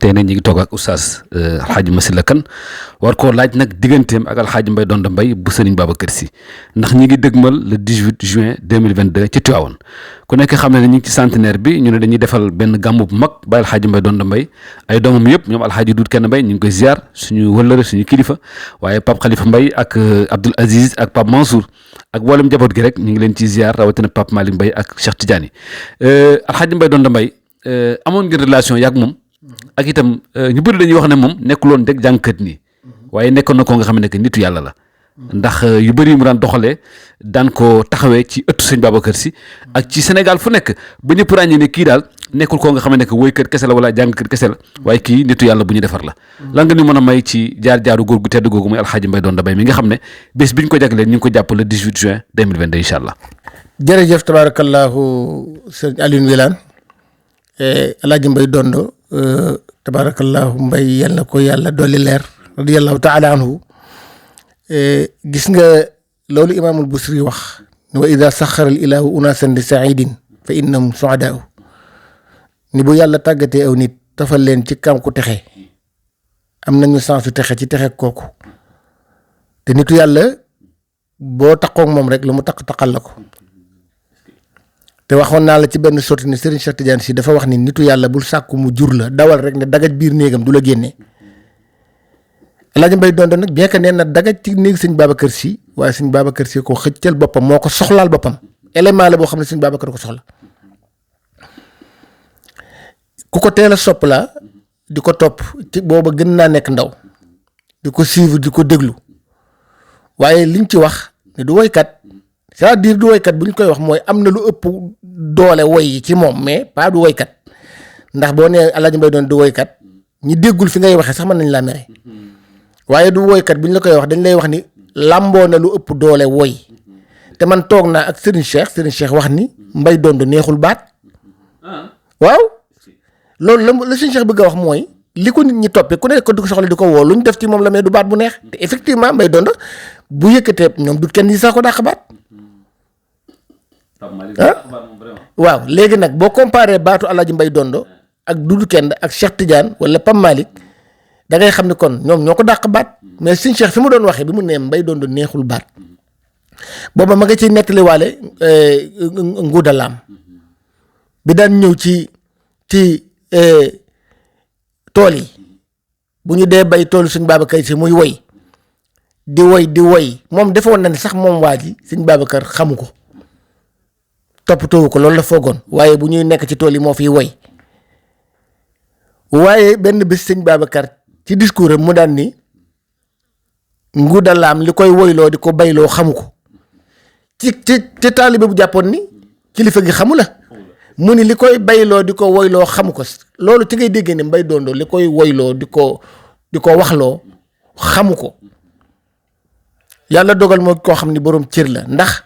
tey nag ñu ngi toog ak oustaz Alxaaji Massyla Kane war koo laaj nag digganteem ak Alxaaji Mbaye Donde Mbaye bu Serigne Babacar Sy ndax ñi ngi dëgmal le 18 juin 2022 ci Tivaouane ku nekk xam ne ñu ngi ci centenaire bi ñu ne dañuy defal benn gàmmu bu mag ba Alxaaji Mbaye Donde Mbaye ay doomam yëpp ñoom Alxaaji Duut Kenn Mbaye ñu ngi koy ziar suñu wëllëre suñu kilifa waaye Pape Khalifa Mbaye ak Abdoul Aziz ak Pape Mansour ak mboolem njaboot gi rek ñu ngi leen ci ziar rawatina Pape Malick Mbaye ak Cheikh Tidiane Alxaaji Mbaye Donde Mbaye amoon ngeen relation yàgg moom ak itam ñu bëri dañuy wax ne moom nekkuloon rek jàngkat nii waaye nekkoon na ko nga xam ne que nitu yàlla la ndax yu bëri mu daan doxalee daan ko taxawee ci ëttu sëñ Babacar Sy ak ci Sénégal fu nekk ba ñëpp ràññee ne kii daal nekkul koo nga xam ne que woykat kese la wala jàngkat kese la waaye kii nitu yàlla bu ñu defar la lan nga ñu mën a may ci jaar-jaaru góor gu tedd googu muy Alxaaji Mbaye Donde Mbaye mi nga xam ne bés bi ñu ko jagleen ñu ngi ko jàpp le 18 juin 2022 incha allah. jërëjëf tabarakallahu sëñ Alioune Wilane Alxaaji Mbaye Donde tabarakallahu Mbaye yal na ko yàlla dolli leer radiyallahu taala anhu gis nga loolu imaamul Busiri wax wa ida saxara al ilahu unasan li saidin fa innahum suadaau ni bu yàlla tàggatee aw nit tafal leen ci kam ku texe am nañu sensu texe ci texe kooku te nitu yàlla boo taqoog moom rek lu mu taqal la ko te waxoon naa la ci benn sotti ne Serigne Cheikh Tidiane Sy dafa wax ni nitu yàlla bul sàkku mu jur la dawal rek ne dagaj biir néegam du la génne Alxaaji Mbaye Donde nag bien que nee na dagaj ci néeg sëñ Babacar Sy waaye sëñ Babacar Sy ko xëccal boppam moo ko soxlaal boppam élément la boo xam ne sëñ Babacar ko soxla ku ko teel a sopp la di ko topp ci booba gën naa nekk ndaw di ko suivre di ko déglu waaye liñ ci wax ne du woykat c'est-à-dire du woykat bu ñu koy wax mooy am na lu ëpp doole woy yi ci moom mais pas du woykat ndax boo nee Alxaaji Mbaye Donde du woykat ñi déggul fi ngay waxee sax mën nañ laa mere waaye du woykat bu ñu la koy wax dañ lay wax ni làmboo na lu ëpp doole woy te man toog naa ak Serigne Cheikh wax ni Mbaye Donde neexul baat waaw loolu la Serigne Cheikh bëgg a wax mooy li ko nit ñi toppee ku nekk di ko soxla di ko woo lu ñu def ci moom la mais du baat bu neex te effectivement Mbaye Donde bu yëkkatee ñoom du kenn yi sax ko dàq baat waaw léegi nag boo comparé baatu Alxaaji Mbaye Donde ak Dudu Kenn ak Cheikh Tidiane wala Pam Malick da ngay xam ne kon ñoom ñoo ko dàq baat mais Serigne Cheikh fi mu doon waxee bi mu nee Mbaye Donde neexul baat booba ma nga ciy nettaliwaale Nguuda Laam bi daan ñëw ci tool yi bu ñu dee bay toolu Serigne Babacar Sy muy woy di woy moom defoon na ne sax moom waa ji Serigne Babacar xamu ko toppatoowu ko loolu la foogoon waaye bu ñuy nekk ci tool yi moo fiy woy waaye benn bés Serigne Babacar ci discours am mu daan ni Nguuda Laam li koy woyloo di ko bayloo xamu ko ci taalibe bu jàppoon ni kilifa gi xamu la mu ni li koy bayloo di ko woyloo xamu ko loolu ci ngay déggee ne Mbaye Donde li koy woyloo di ko waxloo xamu ko yàlla dogal moo koo xam ni boroom cër la ndax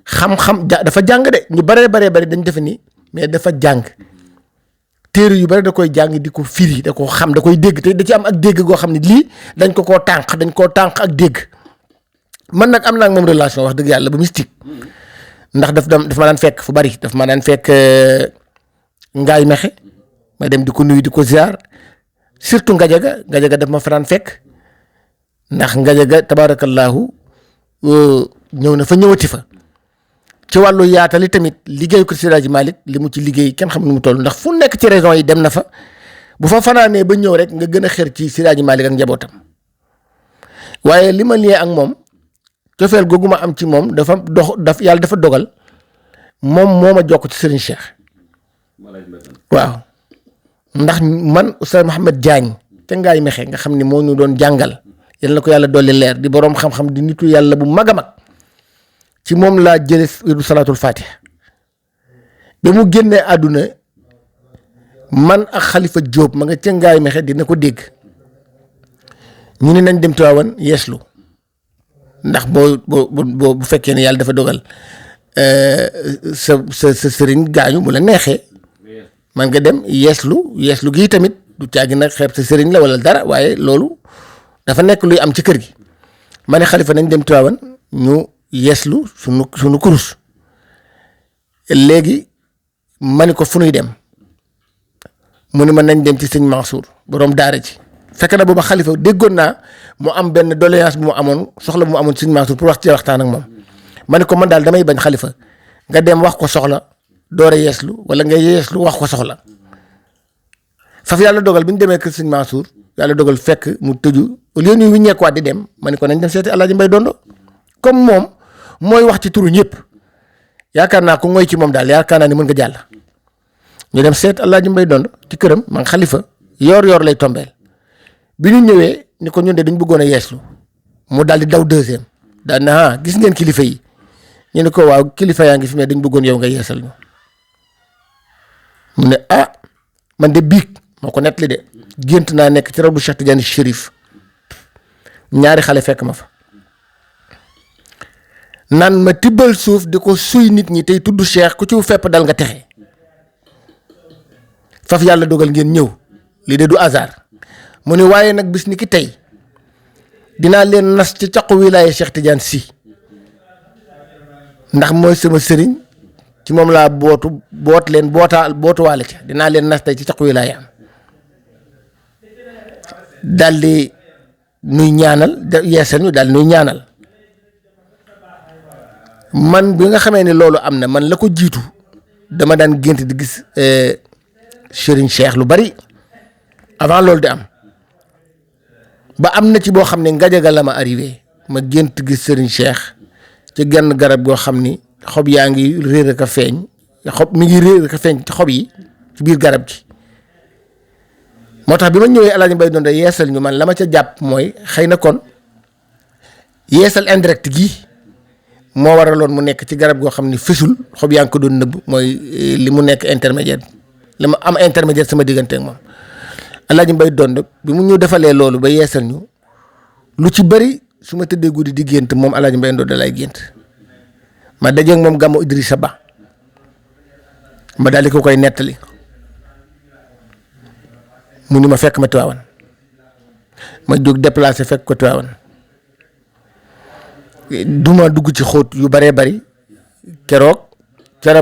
xam-xam dafa jàng de ñu baree dañ defe ni mais dafa jàng téere yu bari da koy jàng di ko firi da ko xam da koy dégg te da ci am ak dégg goo xam ne lii dañ koo tànq ak dégg man nag am naa ak moom relation wax dëgg yàlla bu mystique ndax daf ma daan fekk fu bari daf ma daan fekk ngaay mexe ma dem di ko nuyu di ko ziar surtout ngajaga daf ma fa daan fekk ndax ngajaga tabarakallahu ñëw na fa ñëwati fa ci wàllu yaatali tamit liggéeyu ko Seydi Hadji Malick li mu ci liggéey kenn xam nu mu toll ndax fu nekk ci région yi dem na fa bu fa fanaanee ba ñëw rek nga gën a xër ci Seydi Hadji Malick ak njabootam waaye li ma liyee ak moom cofeel googu ma am ci moom yàlla dafa dogal moom moo ma jokk ci Serigne Cheikh waaw ndax man Oustaz Mouhamed Diagne ca ngaay mexe nga xam ni moo ñu doon jàngal yal na ko yàlla dolli leer di boroom xam-xam di nitu yàlla bu mag a mag ci moom laa jële wirdu salaatul fatiha ba mu génnee àdduna man ak Xalifa Jóob ma nga ca ngaay mexe dina ko dégg ñu ne nañ dem Tiwaawan yeeslu ndax bu fekkee ne yàlla dafa dogal sa sëriñ gaañu bu la neexee man nga dem yeeslu gi tamit du caagi nag xeeb sa sëriñ la wala dara waaye loolu dafa nekk luy am ci kër gi ma ne Xalifa nañ dem Tiwaawan ñu yeeslu sunu kurus léegi ma ni ko fu nuy dem mu ne ma nañ dem ci sëñ Mansour borom daara ji fekk na booba xalifa déggoon naa mu am benn doléance bu mu amoon soxla bu mu amoon sëñ Mansour pour waxtaan ak moom ma ne ko man daal damay bañ xalifa nga dem wax ko soxla door a yeeslu wala nga yeeslu wax ko soxla faf yàlla dogal bi ñu demee kër sëñ Mansour yàlla dogal fekk mu tëju au lieu ñu wiññeekuwaat di dem ma ne ko nañ dem seeti Alaaji Mbay Dondo comme moom mooy wax ci turu ñëpp yaakaar naa ko ngoy ci moom daal yaakaar naa ni mën nga jàll ñu dem seet Alaaji Mbay Dondo ci këram man xalifa yoor lay tombeel bi ñu ñëwee ni ko ñun de dañ bëggoon a yeeslu mu daal di daw deuxième daal na gis ngeen kilifa yi ñu ne ko waaw kilifa yaa ngi fi mais dañ bëggoon yow nga yeesal ñu mu ne man de biig moo ko nettali de gént naa nekk ci rabu Cheikh Tidiane Chérif ñaari xale fekk ma fa naan ma tibbal suuf di ko suy nit ñi tey tudd Cheikh ku ci fepp dal nga texe faf yàlla dogal ngeen ñëw lii de du hasard mu ne waaye nag bis ni ki tey dinaa leen nas ci caqu wilaaye Cheikh Tidiane Sy ndax mooy sama sëriñ ci moom laa boot leen bootuwaale ca dinaa leen nas tey ci caqu wilaaye am daal di nuy ñaanal yeesal ñu daal di nuy ñaanal man bi nga xamee ne loolu am na man la ko jiitu dama daan gént di gis Serigne Cheikh lu bari avant loolu di am ba am na ci boo xam ne Ngajaga la ma arrivé ma gént gis Serigne Cheikh ci genn garab goo xam ni xob yaa ngi réer ak a feeñ mi ngi réer ak a feeñ ci xob yi ci biir garab gi moo tax bi ma ñëwee Alaaji Mbay Dondo yeesal ñu man la ma ca jàpp mooy xëy na kon yeesal indirect gi moo waraloon mu nekk ci garab goo xam ni fësul xob yaa ngi ko doon nëbb mooy li mu nekk intermédiaire li ma am intermédiaire sama diggante ak moom Alaaji Mbay Dondo bi mu ñu defalee loolu ba yeesal ñu lu ci bëri su ma tëddee guddi di gént moom Alaaji Mbay Dondo lay gént ma dajeeg moom gàmmu Idrissa Ba ma daal di ko koy nettali mu ni ma fekk ma Tiwaawan ma jóg déplacé fekk ko Tiwaawan duma dugg ci xóot yu baree bari keroog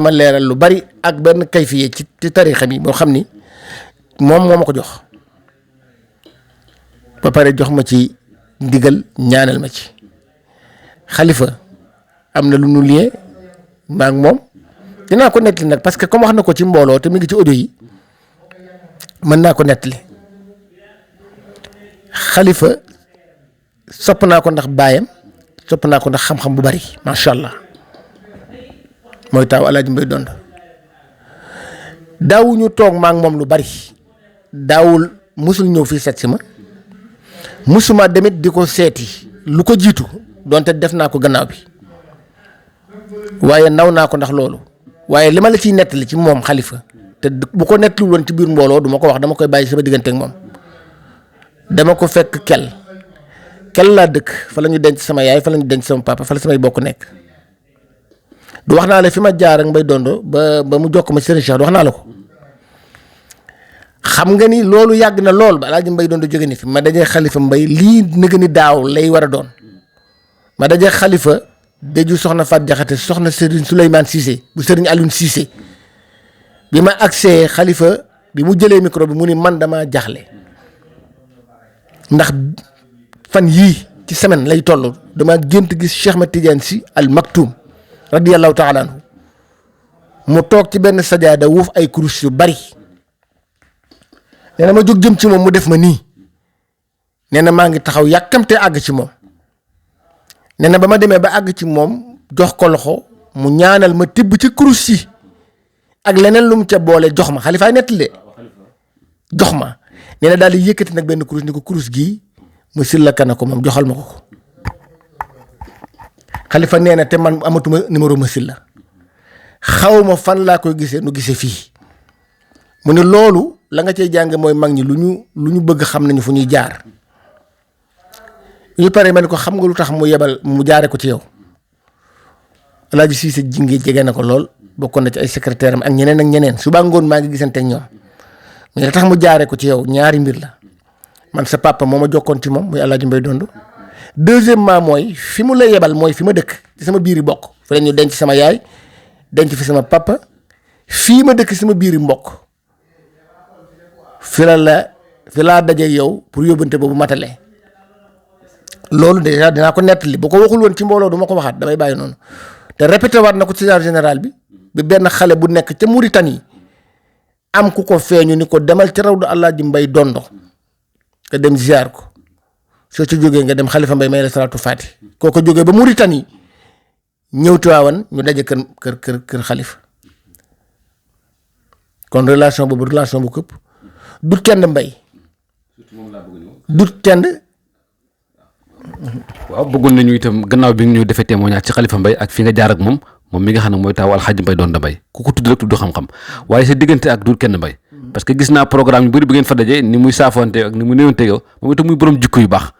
ma leeral lu bari ak benn kayfiye ci tariixa bi boo xam ni moom moo ma ko jox ba pare jox ma ci ndigal ñaanal ma ci xalifa am na lu nu liyee maa ak moom dinaa ko nettali nag parce que comme wax na ko ci mbooloo te mu ngi ci audio yi mën naa ko nettali xalifa sopp naa ko ndax baayam sopp naa ko ndax xam-xam bu bari macha allah mooy taaw Alaaji Mbay Dondo daawuñu toog maa ngi moom lu bari daawul musul ñëw fii seet si ma musuma demit di ko seeti lu ko jiitu donte def naa ko gannaaw bi waaye naw naa ko ndax loolu waaye li ma la ciy nettali ci moom xalifa te bu ko nettaliwul woon ci biir mbooloo du ma ko wax dama koy bàyyi sama diggante ak moom dama ko fekk kel laa dëkk fa la ñu denc sama yaay fa la ñu denc sama papa fa la samay bokk nekk du wax naa la fi ma jaar ak Mbay Dondo ba mu jokk ma Serigne Cheikh du wax naa la ko xam nga ni loolu yàgg na lool ba Alaaji Mbay Dondo jóge ni fi ma dajee xalifa Mbay lii nëgë ni daaw lay war a doon ma dajee xalifa daju soxna Faat Jaxate soxna Serigne Souleymane Cissé bu Serigne Alioune Cissé bi ma agsee xalifa bi mu jëlee micro bi mu ni man dama jaxle ndax fan yii ci semaine lay toll dama gént gis Cheikh Ahmed Tidiane Sy Al Maktoum radiyallahu taala anhu mu toog ci benn sajaada wuuf ay kurus yu bari nee na ma jóg jëm ci moom mu def ma nii nee na maa ngi taxaw yàkkamte àgg ci moom nee na ba ma demee ba àgg ci moom jox ko loxo mu ñaanal ma tibb ci kurus yi ak leneen lu mu ca boole jox ma xalifaay nettali de jox ma nee na daal di yëkkati nag benn kurus ni ko kurus gii mu silla kana ko moom joxal ma ko xalifa nee na te man amatuma numéro ma silla xaw ma fan laa koy gisee nu gisee fii mu ne loolu la nga cay jàng mooy mag ñi lu ñu bëgg xam nañu fu ñuy jaar ñu pare ma ne ko xam nga lu tax mu yebal mu jaare ko ci yow Alaaji Siise jinge jege na ko lool bokkoon na ci ay secrétaire am ak ñeneen suba ngoon maa ngi gisante ak ñoom mais la tax mu jaare ko ci yow ñaari mbir la man sa papa moo ma jokkoon ci moom muy Alaaji Mbay Dondo deuxièmement mooy fi mu la yebal mooy fi ma dëkk ci sama biiri mbokk fi la ñu denc sama yaay denc fi sama papa fii ma dëkk sama biiri mbokk fi laa daje yow pour yóbbante boobu matale loolu déjà dinaa ko nettali bu ko waxul woon ci mbooloo du ma ko waxaat damay bàyyi noonu te répété waat na ko ci général bi benn xale bu nekk ca Mauritanie am ku ko feeñu ni ko demal ci rawdu Alaaji Mbay Dondo nga dem ziar ko soo ci jógee nga dem Xalifa Mbay may la salaatu faati koo ko jógee ba Mauritanie ñëw Tiwaawan ñu daje kër xalifa kon relation boobu relation bu këpp dut kenn mbay dut kenn. waaw bëggoon nañu itam gannaaw bi ñu defee témoignage ci Xalifa Mbay ak fi nga jaar ak moom mi nga xam ne mooy taaw Alxaaji Mbay Dondo Mbay ku ko tudd rek tudd xam-xam waaye sa diggante ak dut kenn mbay parce que gis naa programme yu bëri bi ngeen fa dajee ni muy saafoonte ak ni mu néewante yow moom itam muy borom jikko yu baax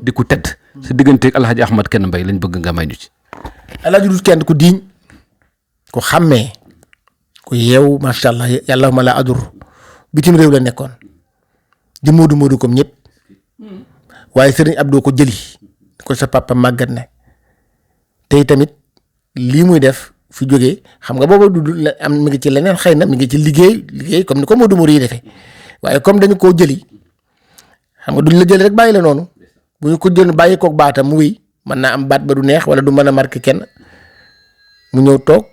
di ko tedd sa diggante ak Alxaaji Ahmad kenn mbay lañ bëgg nga may ñu ci. Alaaji dut kenn ku diiñ ku xàmmee ku yeewu macha allah yàlla ma la adur bitim réew la nekkoon di moodu comme ñëpp waaye sëriñ Abdou ko jëli ko sa papa màggat ne tey tamit lii muy def fi jógee xam nga booba du am mi ngi ci leneen xëy na mi ngi ci liggéey comme ni ko Modou Mour yi defee waaye comme dañu koo jëli xam nga duñ la jëli rek bàyyi la noonu bu ñu ko jël bàyyi koog baatam mu wéy mën naa am baat ba du neex wala du mën a marqué kenn mu ñëw toog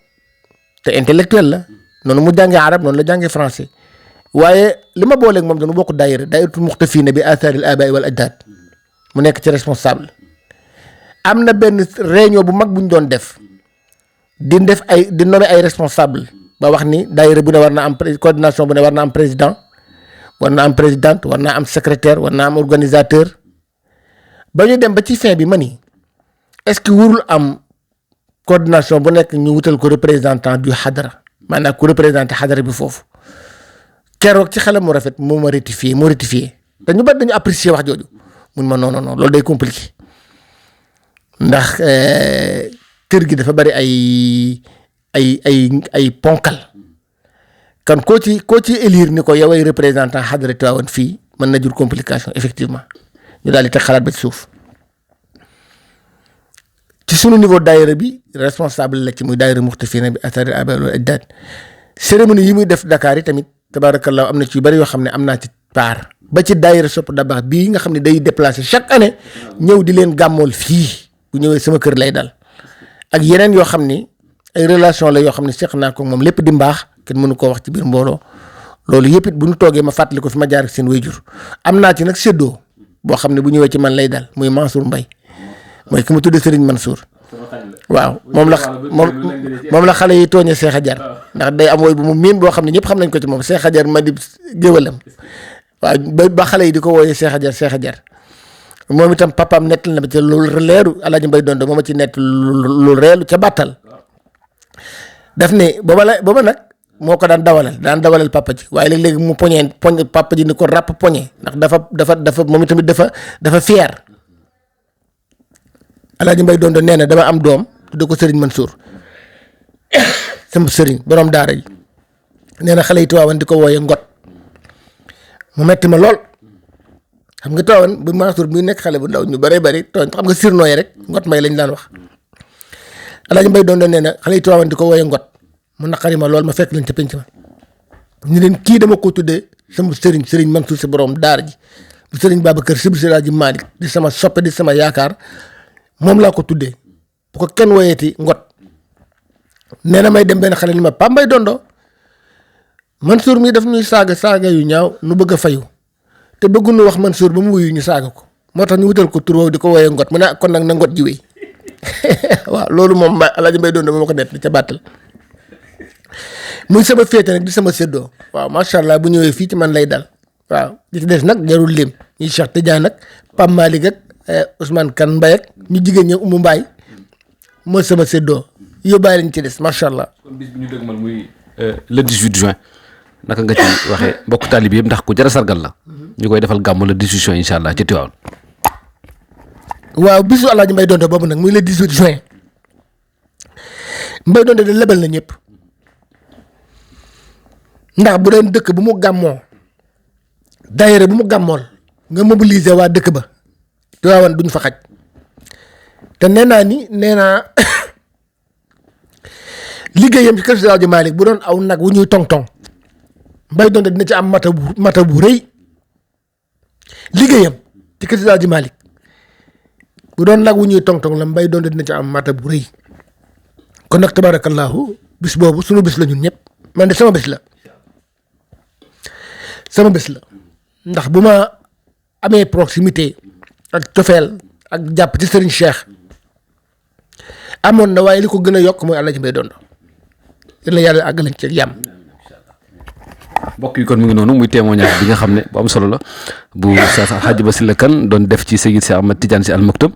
te intellectuel la noonu mu jàngee arab noonu la jàngee français waaye li ma booleeg moom dañu bokk daayiratul muxtafiina bi athaaril abaai wal ajdaad mu nekk ci responsable am na benn réunion bu mag bu ñu doon def di nommer ay responsable ba wax ni daayira bu ne war na am coordination bu ne war na am président war na am présidente war naa am secrétaire war naa am organisateur ba ñu dem ba ci fin bi ma ni est-ce que warul am coordination bu nekk ñu wutal ko représentant du xadara maanaam ku représenté xadara bi foofu keroog ci xelam mu rafet moo rectifié te ñu bari dañu apprécier wax jooju mun ma non loolu day compliqué ndax kër gi dafa bari ay ponkal kan koo ci élire ni ko yow ay représentant xadara Tiwaawan fii mën na jur complication effectivement ñu daal di teg xalaat ba ci suuf ci sunu niveau daayira bi responsable la ci muy daayira muxtafiina bi athaaril abaai wal ajdaad cérémonie yi muy def Dakar yi tamit tabaarakallaa am na ci yu bari yoo xam ne am naa ci part ba ci daayira sopp da baax bii nga xam ne day déplacer chaque année ñëw di leen gàmmool fii bu ñëwee sama kër lay dal ak yeneen yoo xam ni ay relation la yoo xam ne seq naa ko moom lépp di mbaax kenn mënu koo wax ci biir mbooloo loolu yëpp it bu ñu toogee ma fàttali ko fi ma jaar ak seen wayjur am naa ci nag séddoo boo xam ne bu ñëwee ci man lay dal muy Mansour Mbaye mooy ki ma tuddee Serigne Mansour waaw moom la xale yi tooñee Cheikh Adjar ndax day am woy bu mu miin boo xam ne ñëpp xam nañ ko ci moom Cheikh Adjar ma di géwalam waaw ba xale yi di ko wooyee Cheikh Adjar moom itam papaam nettal na ba ca loolu leeru Alaaji Mbay Dondo moom ci nett lu reelu ca bàttal daf ne booba nag moo ko daan dawalal papa ji waaye léegi mu poñ papa ji ni ko ràpp poñe ndax dafa moom itamit dafa fier Alaaji Mbay Dondo nee na dama am doom tudde ko Serigne Mansour sama sëriñ borom daara ji nee na xale yi Tiwaawan di ko wooyee ngot mu metti ma lool xam nga Tiwaawan bu Mansour bi nekk xale bu ndaw ñu bëree bëri tooñ xam nga sirnooye rek ngot may lañ daan wax Alaaji Mbay Dondo nee na xale yi Tiwaawan di ko wooyee ngot mu naqari ma lool ma fekk leen ca penc ma ñu leen kii dama ko tuddee sama sëriñ Mansour si borom daara ji bu sëriñ Babacar Si bu Siraaji Maalik di sama soppe di sama yaakaar moom laa ko tuddee bu ko kenn woyeeti ngot nee na may dem benn xale ni ma Pape Mbay Dondo Mansour mii daf ñuy saaga yu ñaaw nu bëgg a fayu te bëgguñu wax Mansour ba mu wuyu ñu saaga ko moo tax ñu wutal ko tur woowu di ko woyee ngot mu ne kon nag na ngot ji wéy waaw loolu moom Alaaji Mbay Dondo moo ko nett ca bàttal muy sama féete nag di sama séddoo waaw macha allah bu ñëwee fii ci man lay dal waaw li ci des nag jarul lim ñuy Cheikh Tidiane ak Pape Malick ak Ousmane Kane Mbaye ak ñu jigéen ñi Umu Mbaay mooy sama séddoo yóbbaale lañ ci des macha allah. kon bis bi ñu dëgmal muy le 18 juin naka nga ci waxee mbokk taalib yëpp ndax ku jar a sargal la ñu koy defal gàmmu le 18 juin incha allah ci Tiwaawan. waaw bisu Alaaji Mbay Dondo boobu nag muy le 18 juin Mbay Dondo de lebal na ñëpp ndax bu doon dëkk bu mu gàmmoo daayira bu mu gàmmool nga mobiliser waa dëkk ba Tiwaawan duñ fa xaj te nee naa liggéeyam ci kër Seydi Maalik bu doon aw nag wu ñuy tong-tong Mbay Donde dina ci am mata bu rëy liggéeyam ci kër Seydi Hadji Malick bu doon nag wu ñuy tong-tong la Mbay Donde dina ci am mata bu rëy kon nag tabarakallahu bis boobu sunu bis la ñun ñëpp man de sama bis la ndax bu ma amee proximité ak cofeel ak jàpp ci Serigne Cheikh amoon na waaye li ko gën a yokk mooy Alaaji Mbay Donde yàlla yàlla àggalañ ci yàmm. mbokk yi kon mu ngi noonu muy témoignage bi nga xam ne bu am solo la bu Oustaz Hadji Massila Kane doon def ci Seydi Cheikh Ahmed Tidiane Sy Al Maktoum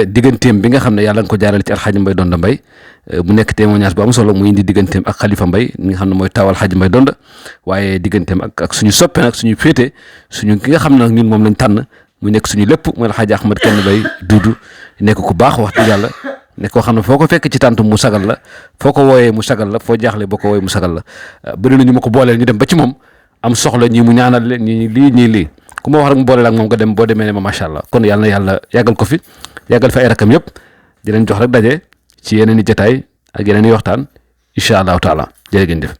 digganteem bi nga xam ne yàlla nga ko jaarale ci Alxaaji Mbay Donde Mbay mu nekk témoignage bu am solo mu indi digganteem ak Khalifa Mbay mi nga xam ne mooy taawal Hadji Mbay Donde waaye digganteem ak suñu soppe nag suñu féete suñu ki nga xam ne nag ñun moom lañ tànn mu nekk suñu lépp mooy Alxaaji Ahmed Kane Mbay Duudu nekk ku baax wax dëgg yàlla nekk koo xam ne foo ko fekk ci tàntu mu sagal la foo ko wooyee mu sagal la foo jaaxle boo ko wooyee mu sagal la bëri na ñu ma ko booleel ñu dem ba ci moom am soxla ñii mu ñaanal leen ñii lii ku ma wax rek mu booleel ak moom nga dem boo demee ne ma macha allah kon yàlla na yàlla yàggal ko fi yàggal fi ay rakam yëpp di leen jox rek daje ci yeneen i jotaay ak yeneen i waxtaan incha allahu taala jërë ngeen jëf